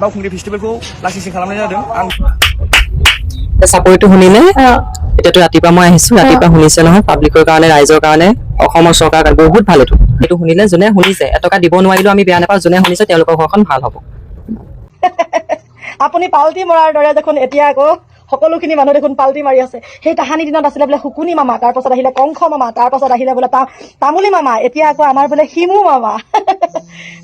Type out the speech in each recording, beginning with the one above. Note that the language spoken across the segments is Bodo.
बावखुंग्रि फेस्टिभेलखौ लासिंसिं खालामनाय जादों आं চাপৰিটো শুনিলে এতিয়াতো ৰাতিপুৱা মই আহিছো ৰাতিপুৱা শুনিছে নহয় পাব্লিকৰ কাৰণে ৰাইজৰ কাৰণে অসমৰ চৰকাৰৰ কাৰণে বহুত ভাল এইটো শুনিলে যোনে শুনিছে এটকা দিব নোৱাৰিলেও আমি বেয়া নাপাওঁ যোনে শুনিছে তেওঁলোকৰ ঘৰখন ভাল হ'ব আপুনি পাল্টি মৰাৰ দৰে দেখোন এতিয়া আকৌ সকলোখিনি মানুহ দেখোন পাল্টি মাৰি আছে সেই তাহানি দিনত আছিলে বোলে শুকুনি মামা তাৰ পাছত আহিলে কংখ মামা তাৰ পাছত আহিলে বোলে তামুলি মামা এতিয়া আকৌ আমাৰ বোলে শিমু মামা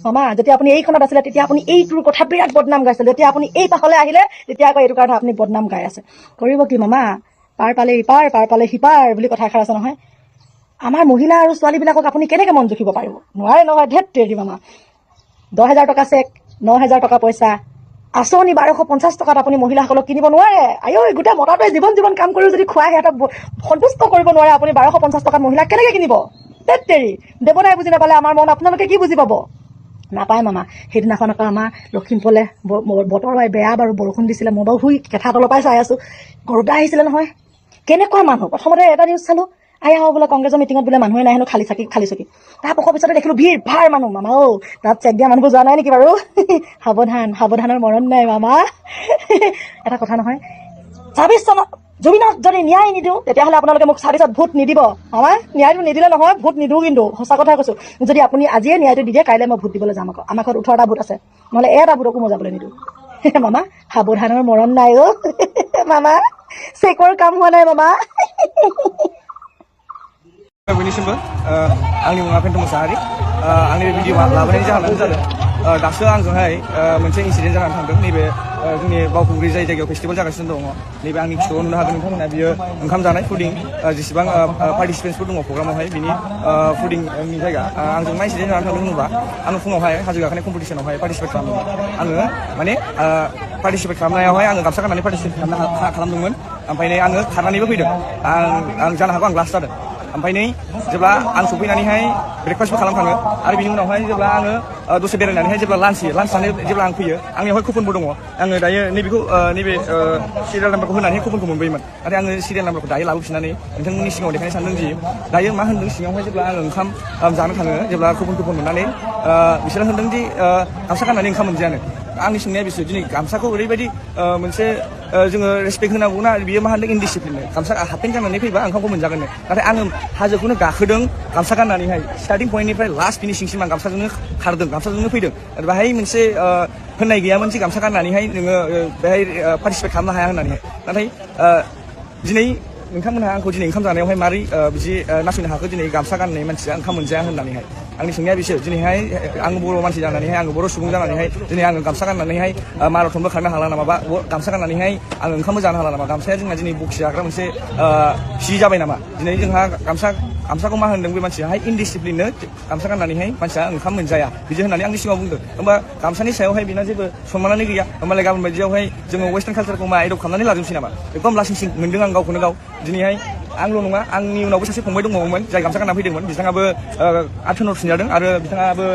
মামা যেতিয়া আপুনি এইখনত আছিলে তেতিয়া আপুনি এইটোৰ কথা বিৰাট বদনাম গাইছিল যেতিয়া আপুনি এই পাহলৈ আহিলে তেতিয়া আকৌ এইটো কাৰণে আপুনি বদনাম গাই আছে কৰিব কি মামা পাৰ পালে ইপাৰ পাৰ পালে সিপাৰ বুলি কথা এষাৰ আছে নহয় আমাৰ মহিলা আৰু ছোৱালীবিলাকক আপুনি কেনেকৈ মন জুখিব পাৰিব নোৱাৰে নহয় ধেত তেৰি মামা 10,000 টকা চেক 9,000 টকা পইচা আঁচনি 1250 টকাত আপুনি মহিলাসকলক কিনিব নোৱাৰে আয়ো গোটেই মতাটোৱে জীৱন কাম কৰিও যদি খুৱাই সিহঁতক সন্তুষ্ট কৰিব নোৱাৰে আপুনি 1250 টকাত মহিলাক কেনেকৈ কিনিব ধেত তেৰি দেৱতাই বুজি নাপালে আমাৰ মন আপোনালোকে কি বুজি পাব নাপায় মামা সেইদিনাখন আকৌ আমাৰ লখিমপুৰলৈ বতৰ বেয়া বাৰু বৰষুণ দিছিলে মই বাৰু শুই কেঁঠা তলৰ পৰাই চাই আছোঁ গৰুটা আহিছিলে নহয় কেনেকুৱা মানুহ প্ৰথমতে এটা নিউজ চালোঁ আয়া বোলে কংগ্ৰেছৰ মিটিঙত বোলে মানুহে নাই হেনো খালী চকী তাৰ পিছতে দেখিলোঁ ভিৰ ভাৰ মানুহ মামা তাত চেক দিয়া মানুহবোৰ যোৱা নাই নেকি বাৰু সাৱধানৰ মৰণ নাই মামা এটা কথা নহয় 26 চনত জুবিনক যদি ন্যায় নিদিওঁ তেতিয়াহ'লে আপোনালোকে মোক 24ত ভোট নিদিব মামা ন্যায়টো নিদিলে নহয় ভোট নিদিওঁ কিন্তু সঁচা কথাই কৈছোঁ যদি আপুনি আজিয়ে ন্যায়টো দি দিয়ে কাইলৈ মই ভোট দিবলৈ যাম আকৌ আমাৰ ঘৰত 18টা ভোট আছে নহ'লে এটা ভোটকো মই যাবলৈ নিদিওঁ মামা সাৱধানৰ মৰণ নাই মামা চেকৰ কাম হোৱা নাই মামা बयनिसिमबो आंनि मुङा फेन्टम मोसाहारि आंनि भिडिअ लाबोनायनि जाहोनानो जादों दासो आंजोंहाय मोनसे इन्सिडेन्ट जानानै थांदों नैबे जोंनि बावखुंग्रि जाय जायगायाव फेस्टिभेल जागासिनो दङ नैबे आंनि खिथुआव नुनो हागोन नोंथांमोना बियो ओंखाम जानाय फुडिं जेसेबां पार्टिसिपेन्टसफोर दङ प्रग्रामावहाय बिनि फुडिंनि जायगा आंजों मा इन्सिडेन्ट जानानै थांदों होनोबा आङो फुङावहाय हाजो गाखोनाय कम्पिटिसनावहाय पार्टिसिपेट खालामदोंमोन आङो माने पार्टिसिपेट खालामनायावहाय आङो गामसा गाननानै पार्टिसिपेट खालामदोंमोन ओमफ्राय आङो खारनानैबो फैदों आं जानो हागौ आं लास्ट जादों ओमफ्राय नै जेब्ला आं सफैनानैहाय ब्रेकफास्टबो खालामखाङो आरो बिनि उनावहाय जेब्ला आङो दसे बेरायनानैहाय जेब्ला लान्च जानो जेब्ला आं फैयो आंनियावहाय कुपनबो दङ आङो दायो नैबेखौ नैबे सिरियाल नाम्बारखौ होनानै कुपनखौ मोनबोयोमोन नाथाय आङो सिरियाल नाम्बारखौ दायो लाबोफिननानै नोंथांमोननि सिगाङाव देखायनो सानदों जि दायो मा होनदों सिगाङावहाय जेब्ला आङो ओंखाम जानो थाङो जेब्ला कुपन मोननानै बिसोरो होनदों दि गामसा गाननानै ओंखाम मोनजायानो आंनि सोंनाया बिसोर दिनै गामसाखौ ओरैबायदि मोनसे जोङो रेसपेक्ट होनांगौना बियो मा होनदों इनडिसिप्लिन गामसा हाफपेन्ट गाननानै फैबा ओंखामखौ मोनजागोननो नाथाय आङो हाजोखौनो गाखोदों गामसा गाननानैहाय स्टार्टिं पइन्टनिफ्राय लास्ट फिनिशिंसिम आं गामसाजोंनो खारदों गामसाजोंनो फैदों आरो बाहाय मोनसे होननाय गैयामोन जे गामसा गाननानैहाय नोङो बेहाय पार्टिसिपेट खालामनो हाया होननानैहाय नाथाय दिनै नोंथांमोनहा आंखौ दिनै ओंखाम जानायावहाय मारै बिदि नासयनो हाखो दिनै गामसा गाननाय मानसिया ओंखाम मोनजाया होननानैहाय आंनि सोंनाया बिसोर दिनैहाय आङो बर' मानसि जानानैहाय आङो बर' सुबुं जानानैहाय दिनै आङो गामसा गाननानैहाय माराथनबो खारनो हाला नामा बा गामसा गाननानैहाय आङो ओंखामबो जानो हाला नामा गामसाया जोंना दिनै बक्सि जाग्रा मोनसे सि जाबाय नामा दिनै जोंहा गामसाखौ मा होनदों बे मानसियाहाय इनडिसिप्लिननो गामसा गाननानैहाय मानसिया ओंखाम मोनजाया बिदि होननानै आंनि सिगाङाव बुंदों होमबा गामसानि सायावहाय बिना जेबो सनमानानो गैया होमबालाय गाबोन बायदियावहाय जोङो वेस्टार्न कालचारखौ मा एडप्ट खालामनानै लाजोबसै नामा एकदम लासिंसिं मोनदों आं गावखौनो गाव दिनैहाय आंल' नङा आंनि उनावबो सासे फंबाय दंबावोमोन जाय गामसा गाननानै फैदोंमोन बिथाङाबो आथोनाव फिनजादों आरो बिथाङाबो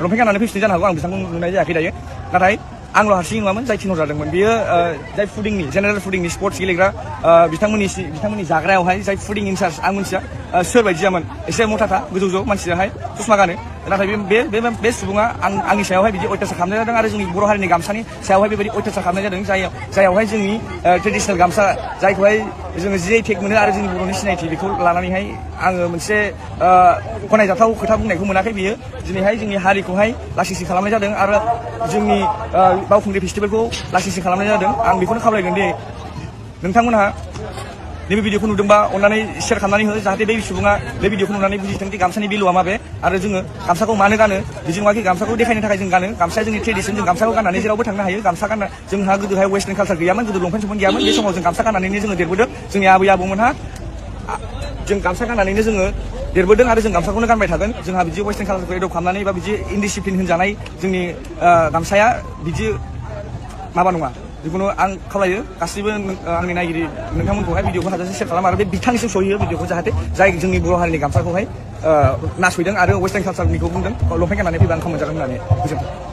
लंपेन्ट गाननानै फैफिननो जानो हागौ आं बिथांखौ नुनाय जायाखै दायो नाथाय आंल' हारसिं नङामोन जाय थिनहर जादोंमोन बियो जाय फुडिंनि जेनेरेल फुडिंनि स्पर्ट्स गेलेग्रा बिथांमोननि जाग्रायावहाय जाय फुडिं इनचार्ज आं मिथिया सोर बायदियामोन एसे मथाथा गोजौ मानसियाहाय ससमा गानो नाथाय बे सुबुङा आंनि सायावहाय बिदि अयथासार खालामनाय जादों आरो जोंनि बर' हारिनि गामसानि सायावहाय बेबायदि अयथासार खालामनाय जादों जायावहाय जोंनि ट्रेडिसनेल गामसा जायखौहाय जोङो GI टेग मोनो आरो जोंनि बर'नि सिनायथि बेखौ लानानैहाय आङो मोनसे गनायजाथाव खोथा बुंनायखौ मोनाखै बियो दिनैहाय जोंनि हारिखौहाय लासिंसिं खालामनाय जादों आरो जोंनि बावखुंग्रि फेस्टिभेलखौ लासिंसिं खालामनाय जादों आं बेखौनो खावलायगोन दि नोंथांमोनहा नैबे भिडिअखौ नुदोंबा अननानै शेयार खालामनानै हो जाहाथे बे सुबुङा बे भिडिअखौ नुनानै बुजिथों दि गामसानि भेलुआ माबे आरो जोङो गामसाखौ मानो गानो बिदि नङाखि गामसाखौ देखायनो थाखाय जों गानो गामसाया जोंनि ट्रेडिसन जों गामसाखौ गाननानै जेरावबो थांनो हायो गामसा गानना जोंहा गोदोहाय वेस्टार्न कालचार गैयामोन गोदो लंपेन्ट गैयामोन बे समाव जों गामसा गाननानैनो जोङो देरबोदों जोंनि आबै आबौमोनहा जों गामसा गाननानैनो जोङो देरबोदों आरो जों गामसाखौनो गानबाय थागोन जोंहा बिदि वेस्टार्न कालचारखौ एडप्ट खालामनानै बा बिदि इनडिसिप्लिन होनजानाय जोंनि गामसाया बिदि माबा नङा जिखुनु आं खावलायो गासिबो आंनि नायगिरि नोंथांमोनखौहाय भिडिअखौ हाजासे शेयार खालाम आरो बे बिथांनिसिम सहैयो भिडिअखौ जाहाथे जाय जोंनि बर' हारिनि गामसाखौहाय नासयदों आरो वेस्टार्न कालचारनिखौ बुंदों लंपेन्ट गाननानै फैबा ओंखाम मोनजागोन होननानै गोजोन्थों